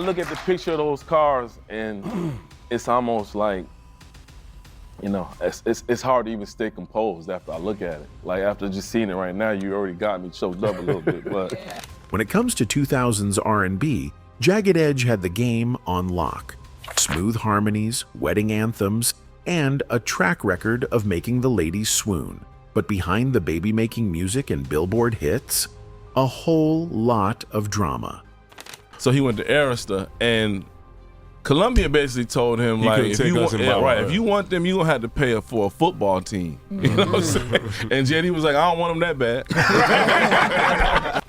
look at the picture of those cars, and it's almost like, you know, it's hard to even stay composed after I look at it. Like, after just seeing it right now, you already got me choked up a little bit. But when it comes to 2000s R&B, Jagged Edge had the game on lock. Smooth harmonies, wedding anthems, and a track record of making the ladies swoon. But behind the baby-making music and Billboard hits, a whole lot of drama. so he went to Arista, and Columbia basically told him, like, if you want them, you're gonna have to pay for a football team. You know what I'm saying? And JD was like, I don't want them that bad.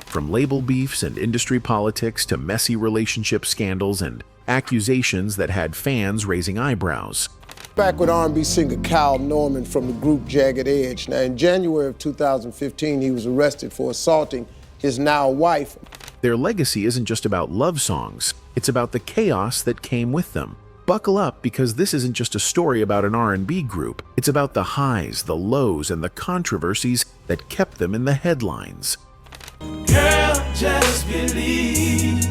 From label beefs and industry politics to messy relationship scandals and accusations that had fans raising eyebrows. Back with R&B singer Kyle Norman from the group Jagged Edge. Now, in January of 2015, he was arrested for assaulting his now wife. Their legacy isn't just about love songs, it's about the chaos that came with them. Buckle up, because this isn't just a story about an R&B group. It's about the highs, the lows, and the controversies that kept them in the headlines. Girl, just believe,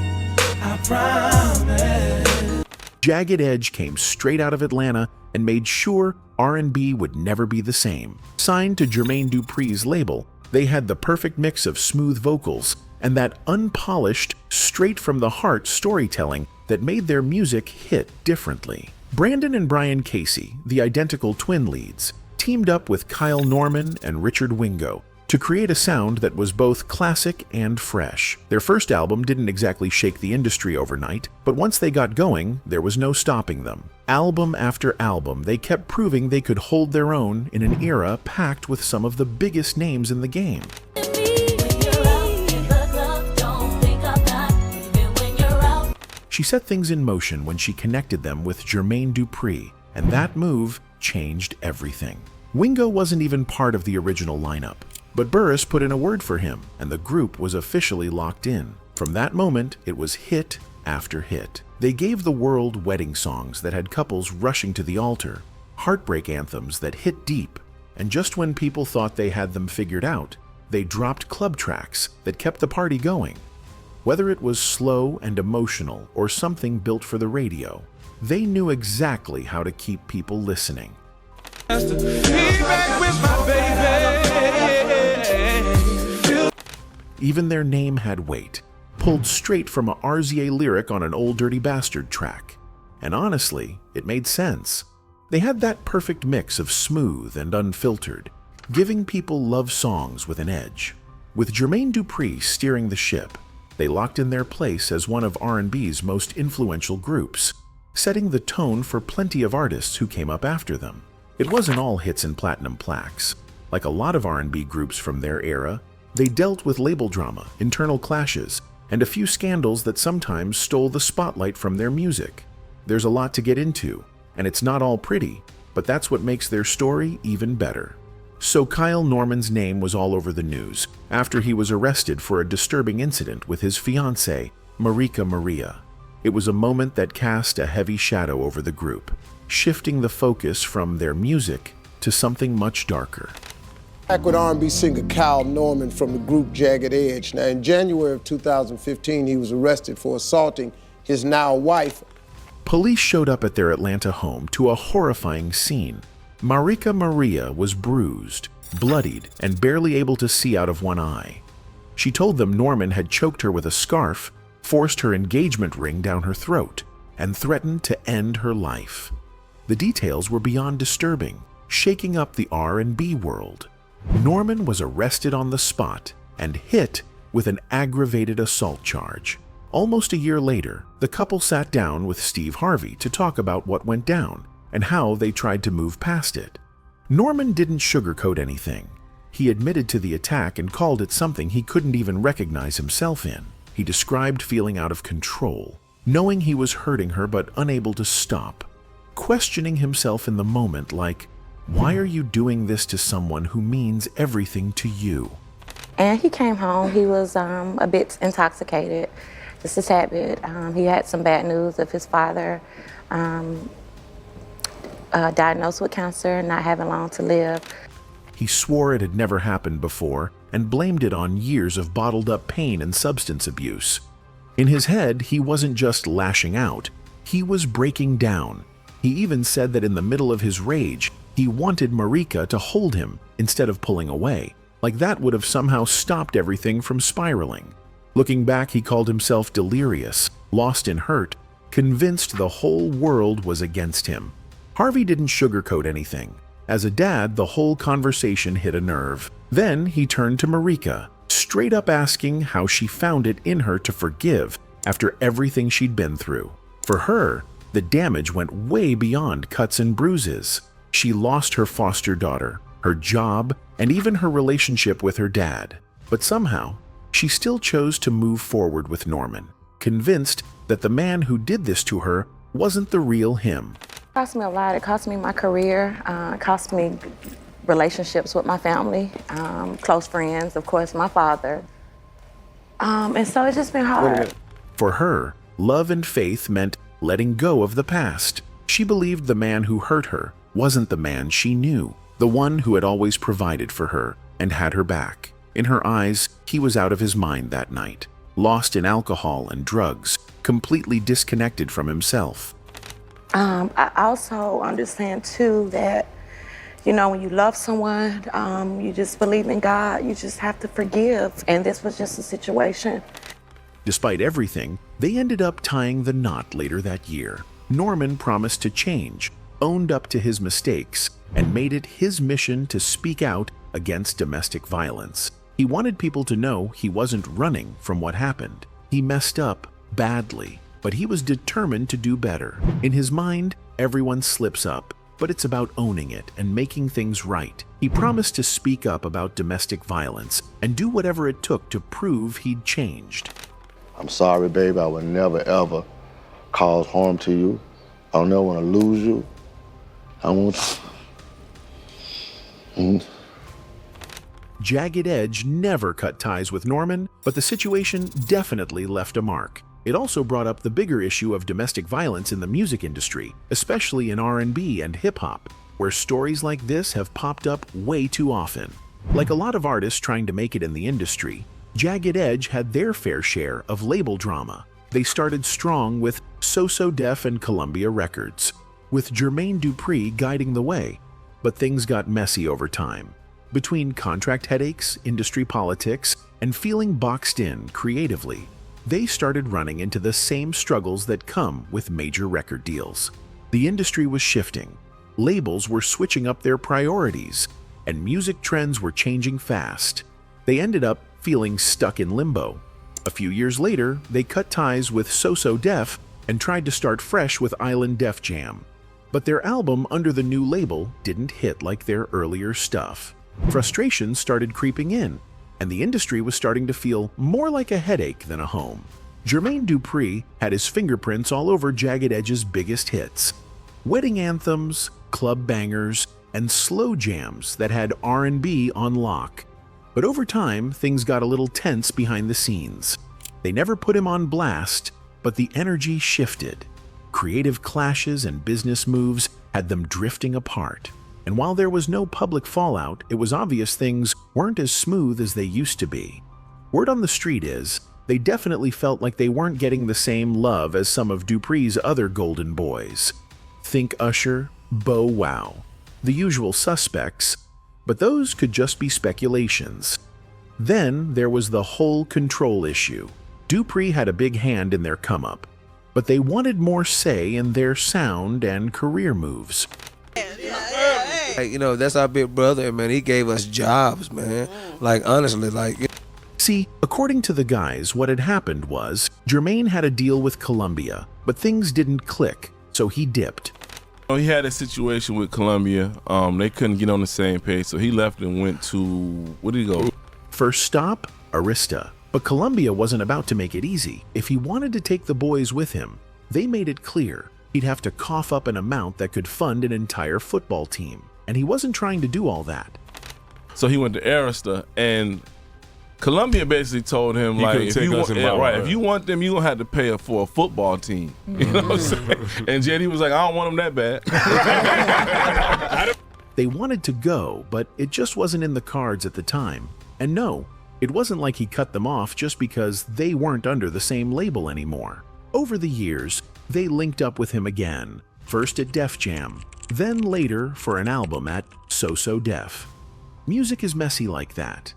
I promise. Jagged Edge came straight out of Atlanta and made sure R&B would never be the same. Signed to Jermaine Dupri's label, they had the perfect mix of smooth vocals and that unpolished, straight-from-the-heart storytelling that made their music hit differently. Brandon and Brian Casey, the identical twin leads, teamed up with Kyle Norman and Richard Wingo to create a sound that was both classic and fresh. Their first album didn't exactly shake the industry overnight, but once they got going, there was no stopping them. Album after album, they kept proving they could hold their own in an era packed with some of the biggest names in the game. She set things in motion when she connected them with Jermaine Dupri, and that move changed everything. Wingo wasn't even part of the original lineup, but Burris put in a word for him, and the group was officially locked in. From that moment, it was hit after hit. They gave the world wedding songs that had couples rushing to the altar, heartbreak anthems that hit deep, and just when people thought they had them figured out, they dropped club tracks that kept the party going. Whether it was slow and emotional or something built for the radio, they knew exactly how to keep people listening. Even their name had weight, pulled straight from a RZA lyric on an Old Dirty Bastard track. And honestly, it made sense. They had that perfect mix of smooth and unfiltered, giving people love songs with an edge. With Jermaine Dupri steering the ship, they locked in their place as one of R&B's most influential groups, setting the tone for plenty of artists who came up after them. It wasn't all hits and platinum plaques. Like a lot of R&B groups from their era, they dealt with label drama, internal clashes, and a few scandals that sometimes stole the spotlight from their music. There's a lot to get into, and it's not all pretty, but that's what makes their story even better. So Kyle Norman's name was all over the news after he was arrested for a disturbing incident with his fiancée, Marika Maria. It was a moment that cast a heavy shadow over the group, shifting the focus from their music to something much darker. Back with R&B singer Kyle Norman from the group Jagged Edge. Now, in January of 2015, he was arrested for assaulting his now wife. Police showed up at their Atlanta home to a horrifying scene. Marika Maria was bruised, bloodied, and barely able to see out of one eye. She told them Norman had choked her with a scarf, forced her engagement ring down her throat, and threatened to end her life. The details were beyond disturbing, shaking up the R&B world. Norman was arrested on the spot and hit with an aggravated assault charge. Almost a year later, the couple sat down with Steve Harvey to talk about what went down and how they tried to move past it. Norman didn't sugarcoat anything. He admitted to the attack and called it something he couldn't even recognize himself in. He described feeling out of control, knowing he was hurting her but unable to stop, questioning himself in the moment like, why are you doing this to someone who means everything to you? And he came home, he was a bit intoxicated, just a tad bit. He had some bad news of his father diagnosed with cancer and not having long to live. He swore it had never happened before and blamed it on years of bottled up pain and substance abuse. In his head, he wasn't just lashing out, he was breaking down. He even said that in the middle of his rage, he wanted Marika to hold him instead of pulling away, like that would have somehow stopped everything from spiraling. Looking back, he called himself delirious, lost in hurt, convinced the whole world was against him. Harvey didn't sugarcoat anything. As a dad, the whole conversation hit a nerve. Then he turned to Marika, straight up asking how she found it in her to forgive after everything she'd been through. For her, the damage went way beyond cuts and bruises. She lost her foster daughter, her job, and even her relationship with her dad. But somehow, she still chose to move forward with Norman, convinced that the man who did this to her wasn't the real him. It cost me a lot. It cost me my career. It cost me relationships with my family, close friends, of course, my father. And so it's just been hard. For her, love and faith meant letting go of the past. She believed the man who hurt her wasn't the man she knew, the one who had always provided for her and had her back. In her eyes, he was out of his mind that night, lost in alcohol and drugs, completely disconnected from himself. I also understand, too, that, you know, when you love someone, you just believe in God, you just have to forgive. And this was just a situation. Despite everything, they ended up tying the knot later that year. Norman promised to change, owned up to his mistakes, and made it his mission to speak out against domestic violence. He wanted people to know he wasn't running from what happened. He messed up badly, but he was determined to do better. In his mind, everyone slips up, but it's about owning it and making things right. He promised to speak up about domestic violence and do whatever it took to prove he'd changed. I'm sorry, baby. I would never, ever cause harm to you. I don't ever want to lose you. I want you. Jagged Edge never cut ties with Norman, but the situation definitely left a mark. It also brought up the bigger issue of domestic violence in the music industry, especially in R&B and hip-hop, where stories like this have popped up way too often. Like a lot of artists trying to make it in the industry, Jagged Edge had their fair share of label drama. They started strong with So Def and Columbia Records, with Jermaine Dupri guiding the way, but things got messy over time. Between contract headaches, industry politics, and feeling boxed in creatively, they started running into the same struggles that come with major record deals. The industry was shifting, labels were switching up their priorities, and music trends were changing fast. They ended up feeling stuck in limbo. A few years later, they cut ties with So Def and tried to start fresh with Island Def Jam. But their album under the new label didn't hit like their earlier stuff. Frustration started creeping in, and the industry was starting to feel more like a headache than a home. Jermaine Dupri had his fingerprints all over Jagged Edge's biggest hits. Wedding anthems, club bangers, and slow jams that had R&B on lock. But over time, things got a little tense behind the scenes. They never put him on blast, but the energy shifted. Creative clashes and business moves had them drifting apart. And while there was no public fallout, it was obvious things weren't as smooth as they used to be. Word on the street is, they definitely felt like they weren't getting the same love as some of Dupri's other golden boys. Think Usher, Bow Wow, the usual suspects, but those could just be speculations. Then there was the whole control issue. Dupri had a big hand in their come-up, but they wanted more say in their sound and career moves. Hey, you know, that's our big brother, man. He gave us jobs, man. Like, honestly, like... See, according to the guys, what had happened was Jermaine had a deal with Columbia, but things didn't click, so he dipped. He had a situation with Columbia. They couldn't get on the same page, so he left and went to... Where did he go? First stop, Arista. But Columbia wasn't about to make it easy. If he wanted to take the boys with him, they made it clear he'd have to cough up an amount that could fund an entire football team. And he wasn't trying to do all that. So he went to Arista, and Columbia basically told him, like, if you want them, you're going to have to pay for a football team. You know what I'm saying? And JD was like, I don't want them that bad. They wanted to go, but it just wasn't in the cards at the time. And no, It wasn't like he cut them off just because they weren't under the same label anymore. Over the years, they linked up with him again, first at Def Jam, then later for an album at So So Def. Music is messy like that.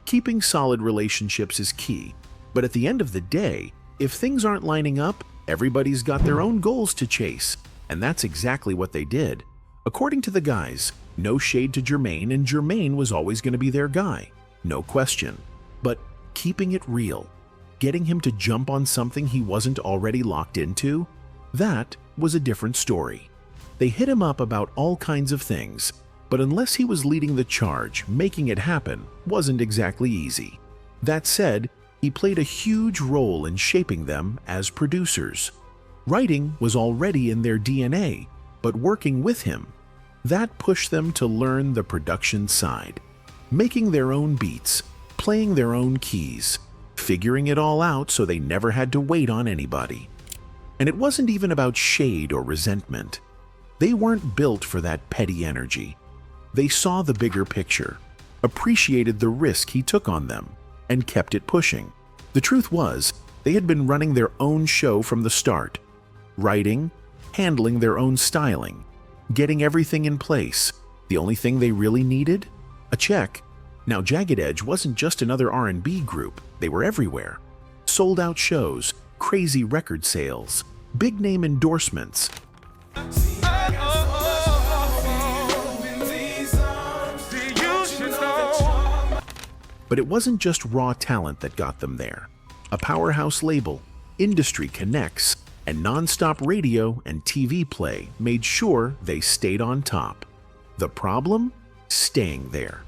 Keeping solid relationships is key, but at the end of the day, if things aren't lining up, everybody's got their own goals to chase, and that's exactly what they did. According to the guys, no shade to Jermaine, and Jermaine was always going to be their guy, no question. But keeping it real, getting him to jump on something he wasn't already locked into, that was a different story. They hit him up about all kinds of things, but unless he was leading the charge, making it happen wasn't exactly easy. That said, he played a huge role in shaping them as producers. Writing was already in their DNA, but working with him, that pushed them to learn the production side, making their own beats, playing their own keys, figuring it all out so they never had to wait on anybody. And it wasn't even about shade or resentment. They weren't built for that petty energy. They saw the bigger picture, appreciated the risk he took on them, and kept it pushing. The truth was, they had been running their own show from the start, writing, handling their own styling, getting everything in place. The only thing they really needed? A check. Now, Jagged Edge wasn't just another R&B group. They were everywhere. Sold-out shows, crazy record sales, big-name endorsements. But it wasn't just raw talent that got them there. A powerhouse label, industry connects, and non-stop radio and TV play made sure they stayed on top. The problem? Staying there.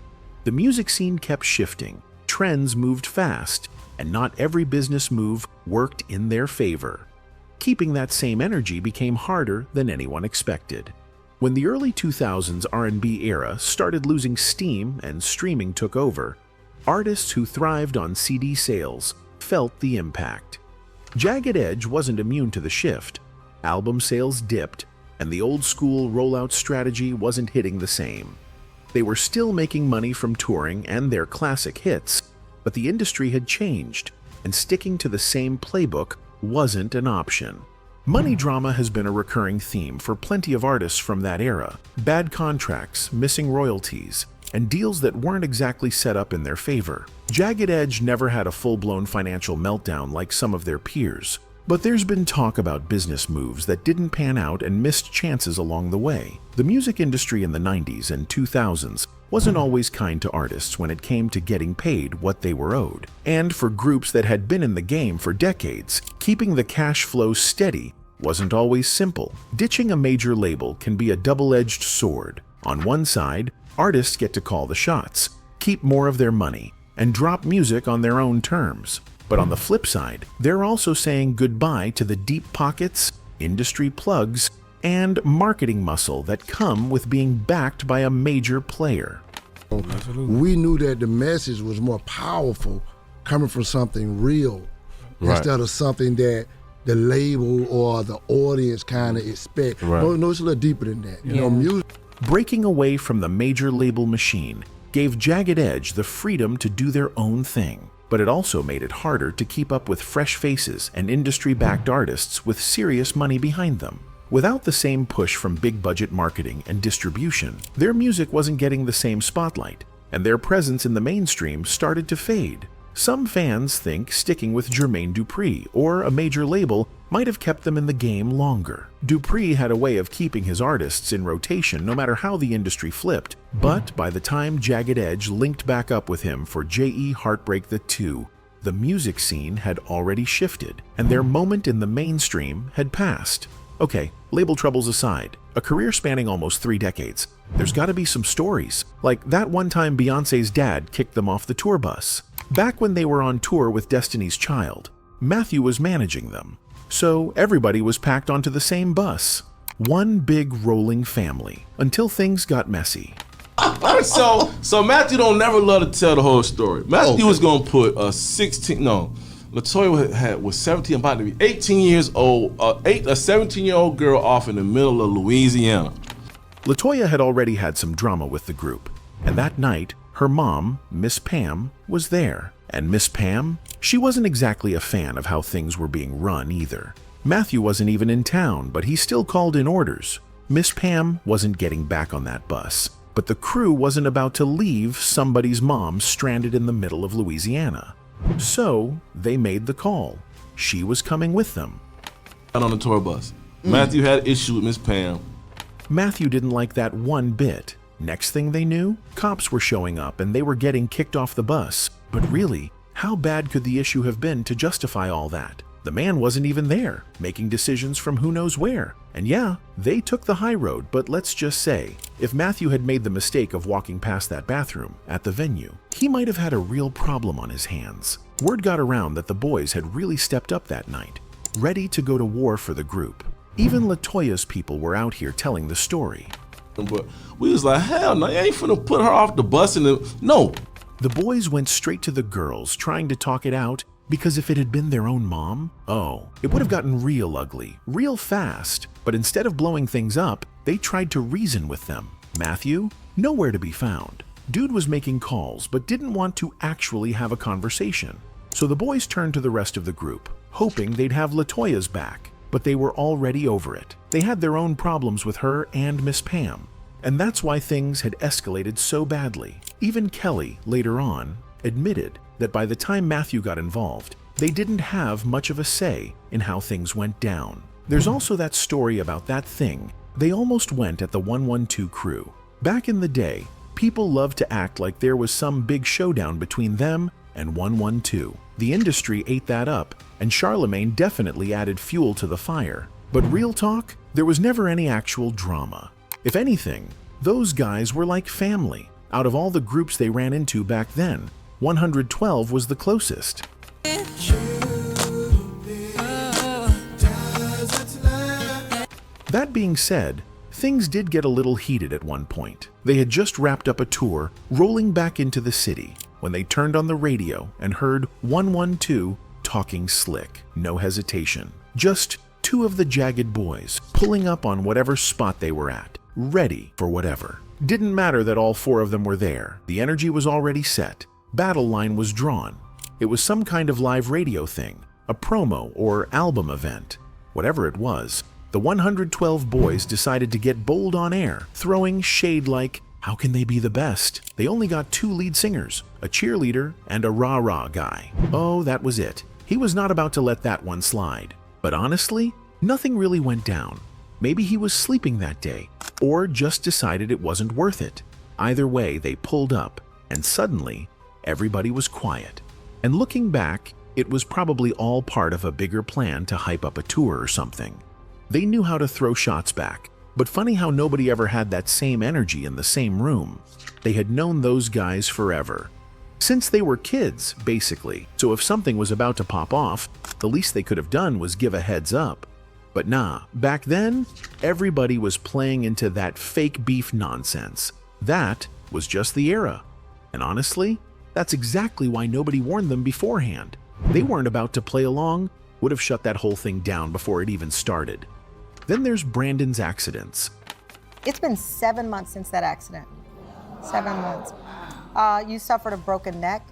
The music scene kept shifting, trends moved fast, and not every business move worked in their favor. Keeping that same energy became harder than anyone expected. When the early 2000s R&B era started losing steam and streaming took over, artists who thrived on CD sales felt the impact. Jagged Edge wasn't immune to the shift. Album sales dipped, and the old-school rollout strategy wasn't hitting the same. They were still making money from touring and their classic hits, but the industry had changed, and sticking to the same playbook wasn't an option. Money drama has been a recurring theme for plenty of artists from that era. Bad contracts, missing royalties, and deals that weren't exactly set up in their favor. Jagged Edge never had a full-blown financial meltdown like some of their peers, but there's been talk about business moves that didn't pan out and missed chances along the way. The music industry in the 90s and 2000s wasn't always kind to artists when it came to getting paid what they were owed. And for groups that had been in the game for decades, keeping the cash flow steady wasn't always simple. Ditching a major label can be a double-edged sword. On one side, artists get to call the shots, keep more of their money, and drop music on their own terms. But on the flip side, they're also saying goodbye to the deep pockets, industry plugs, and marketing muscle that come with being backed by a major player. We knew that the message was more powerful coming from something real instead of something that the label or the audience kind of expect. No, it's a little deeper than that. You know, music. Breaking away from the major label machine gave Jagged Edge the freedom to do their own thing, but it also made it harder to keep up with fresh faces and industry-backed artists with serious money behind them. Without the same push from big-budget marketing and distribution, their music wasn't getting the same spotlight, and their presence in the mainstream started to fade. Some fans think sticking with Jermaine Dupri or a major label might have kept them in the game longer. Dupri had a way of keeping his artists in rotation no matter how the industry flipped, but by the time Jagged Edge linked back up with him for J.E. Heartbreak the 2, the music scene had already shifted, and their moment in the mainstream had passed. Okay, label troubles aside, a career spanning almost 3 decades, there's gotta be some stories, like that one time Beyoncé's dad kicked them off the tour bus. Back when they were on tour with Destiny's Child, Matthew was managing them, so everybody was packed onto the same bus. One big rolling family, until things got messy. So Matthew don't never love to tell the whole story. Matthew was gonna put Latoya was 17, about to be 18 years old, a 17-year-old girl off in the middle of Louisiana. Latoya had already had some drama with the group, and that night, her mom, Miss Pam, was there. And Miss Pam, she wasn't exactly a fan of how things were being run either. Matthew wasn't even in town, but he still called in orders. Miss Pam wasn't getting back on that bus, but the crew wasn't about to leave somebody's mom stranded in the middle of Louisiana. So they made the call. She was coming with them. On the tour bus. Matthew had an issue with Miss Pam. Matthew didn't like that one bit. Next thing they knew, cops were showing up and they were getting kicked off the bus. But really, how bad could the issue have been to justify all that? The man wasn't even there, making decisions from who knows where. And yeah, they took the high road, but let's just say, if Matthew had made the mistake of walking past that bathroom at the venue, he might have had a real problem on his hands. Word got around that the boys had really stepped up that night, ready to go to war for the group. Even LaToya's people were out here telling the story. But we was like, hell no, you ain't finna put her off the bus no. The boys went straight to the girls, trying to talk it out, because if it had been their own mom, it would have gotten real ugly, real fast. But instead of blowing things up, they tried to reason with them. Matthew, nowhere to be found. Dude was making calls, but didn't want to actually have a conversation. So the boys turned to the rest of the group, hoping they'd have LaToya's back. But they were already over it. They had their own problems with her and Miss Pam. And that's why things had escalated so badly. Even Kelly, later on, admitted that by the time Matthew got involved, they didn't have much of a say in how things went down. There's also that story about that thing they almost went at the 112 crew. Back in the day, people loved to act like there was some big showdown between them and 112. The industry ate that up, and Charlemagne definitely added fuel to the fire. But real talk, there was never any actual drama. If anything, those guys were like family. Out of all the groups they ran into back then, 112 was the closest. That being said, things did get a little heated at one point. They had just wrapped up a tour, rolling back into the city, when they turned on the radio and heard 112 talking slick. No hesitation. Just two of the Jagged boys pulling up on whatever spot they were at, ready for whatever. Didn't matter that all four of them were there. The energy was already set. Battle line was drawn. It was some kind of live radio thing, a promo or album event. Whatever it was, the 112 boys decided to get bold on air, throwing shade like, how can they be the best? They only got two lead singers, a cheerleader and a rah-rah guy. Oh, that was it. He was not about to let that one slide. But honestly, nothing really went down. Maybe he was sleeping that day, or just decided it wasn't worth it. Either way, they pulled up, and suddenly, everybody was quiet. And looking back, it was probably all part of a bigger plan to hype up a tour or something. They knew how to throw shots back, but funny how nobody ever had that same energy in the same room. They had known those guys forever. Since they were kids, basically, so if something was about to pop off, the least they could have done was give a heads up. But nah, back then, everybody was playing into that fake beef nonsense. That was just the era. And honestly, that's exactly why nobody warned them beforehand. They weren't about to play along, would have shut that whole thing down before it even started. Then there's Brandon's accidents. It's been 7 months since that accident. 7 months. You suffered a broken neck,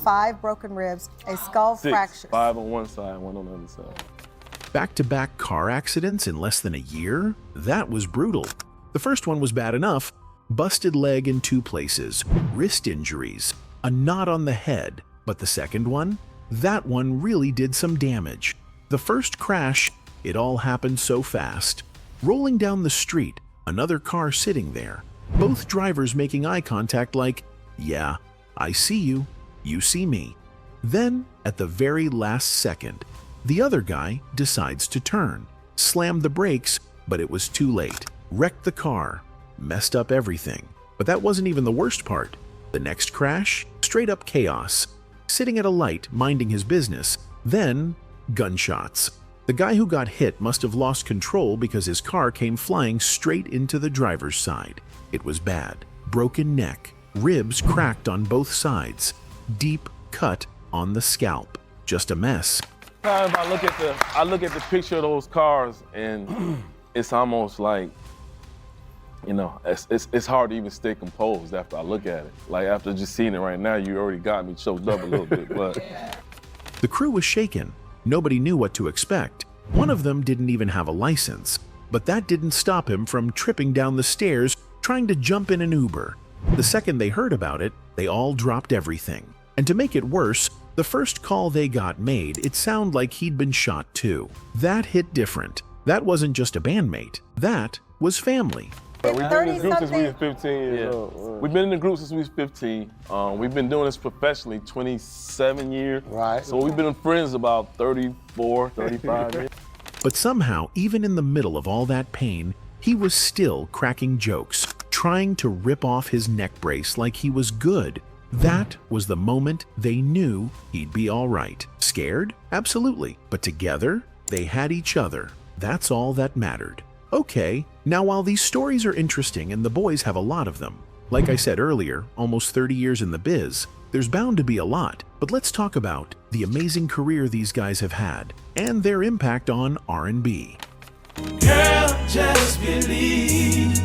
5 broken ribs, a skull fracture. 5 on one side, 1 on the other side. Back-to-back car accidents in less than a year? That was brutal. The first one was bad enough. Busted leg in 2 places, wrist injuries, a knot on the head. But the second one? That one really did some damage. The first crash, it all happened so fast. Rolling down the street, another car sitting there. Both drivers making eye contact like, yeah, I see you, you see me. Then, at the very last second, the other guy decides to turn, slammed the brakes, but it was too late. Wrecked the car, messed up everything. But that wasn't even the worst part. The next crash, straight up chaos. Sitting at a light, minding his business. Then, gunshots. The guy who got hit must have lost control because his car came flying straight into the driver's side. It was bad. Broken neck, ribs cracked on both sides, deep cut on the scalp. Just a mess. Sometimes I look at the picture of those cars and it's almost like you know, it's hard to even stay composed after I look at it. Like after just seeing it right now, you already got me choked up a little bit, but. The crew was shaken. Nobody knew what to expect. One of them didn't even have a license, but that didn't stop him from tripping down the stairs trying to jump in an Uber. The second they heard about it, they all dropped everything. And to make it worse, the first call they got made, it sounded like he'd been shot too. That hit different. That wasn't just a bandmate. That was family. We've been in the group since we were 15 years old. We've been in the group since we was 15. We've been doing this professionally 27 years. Right. So we've been friends about 34, 35 years. But somehow, even in the middle of all that pain, he was still cracking jokes, trying to rip off his neck brace like he was good. That was the moment they knew he'd be all right. Scared? Absolutely. But together, they had each other. That's all that mattered. Okay, now while these stories are interesting and the boys have a lot of them, like I said earlier, almost 30 years in the biz, there's bound to be a lot. But let's talk about the amazing career these guys have had and their impact on R&B. Girl, just believe,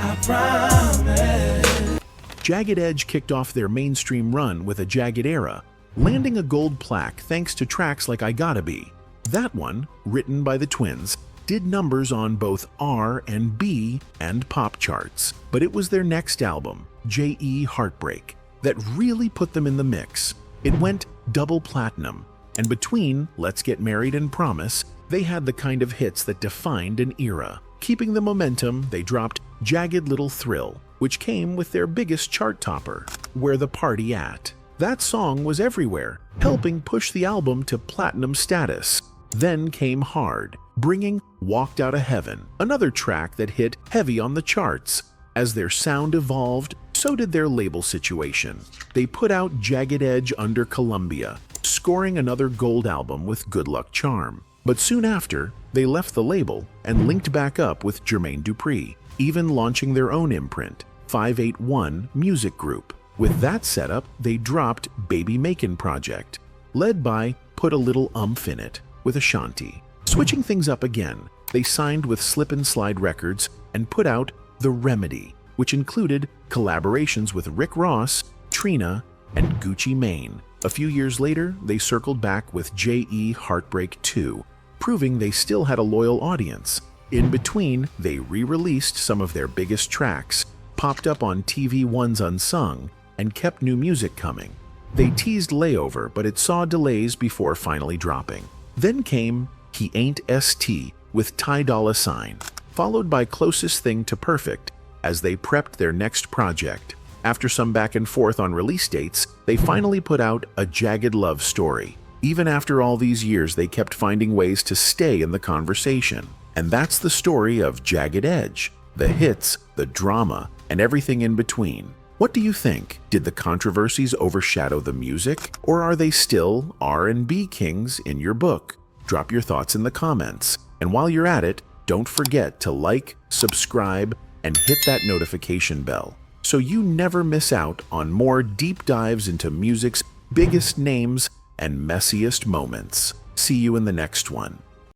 I promise. Jagged Edge kicked off their mainstream run with a Jagged era, landing a gold plaque thanks to tracks like I Gotta Be. That one, written by the twins, did numbers on both R&B and pop charts. But it was their next album, J.E. Heartbreak, that really put them in the mix. It went double platinum, and between Let's Get Married and Promise, they had the kind of hits that defined an era. Keeping the momentum, they dropped Jagged Little Thrill, which came with their biggest chart topper, Where the Party At. That song was everywhere, helping push the album to platinum status. Then came Hard, bringing Walked Out of Heaven, another track that hit heavy on the charts. As their sound evolved, so did their label situation. They put out Jagged Edge under Columbia, scoring another gold album with Good Luck Charm. But soon after, they left the label and linked back up with Jermaine Dupri, even launching their own imprint, 581 Music Group. With that setup, they dropped Baby Makin' Project, led by Put a Little Umph in It, with Ashanti. Switching things up again, they signed with Slip and Slide Records and put out The Remedy, which included collaborations with Rick Ross, Trina, and Gucci Mane. A few years later, they circled back with J.E. Heartbreak 2, proving they still had a loyal audience. In between, they re-released some of their biggest tracks, popped up on TV One's Unsung, and kept new music coming. They teased Layover, but it saw delays before finally dropping. Then came He Ain't ST with Ty Dolla $ign, followed by Closest Thing to Perfect as they prepped their next project. After some back and forth on release dates, they finally put out A Jagged Love Story. Even after all these years, they kept finding ways to stay in the conversation. And that's the story of Jagged Edge, the hits, the drama, and everything in between. What do you think? Did the controversies overshadow the music, or are they still R&B kings in your book? Drop your thoughts in the comments. And while you're at it, don't forget to like, subscribe, and hit that notification bell so you never miss out on more deep dives into music's biggest names and messiest moments. See you in the next one.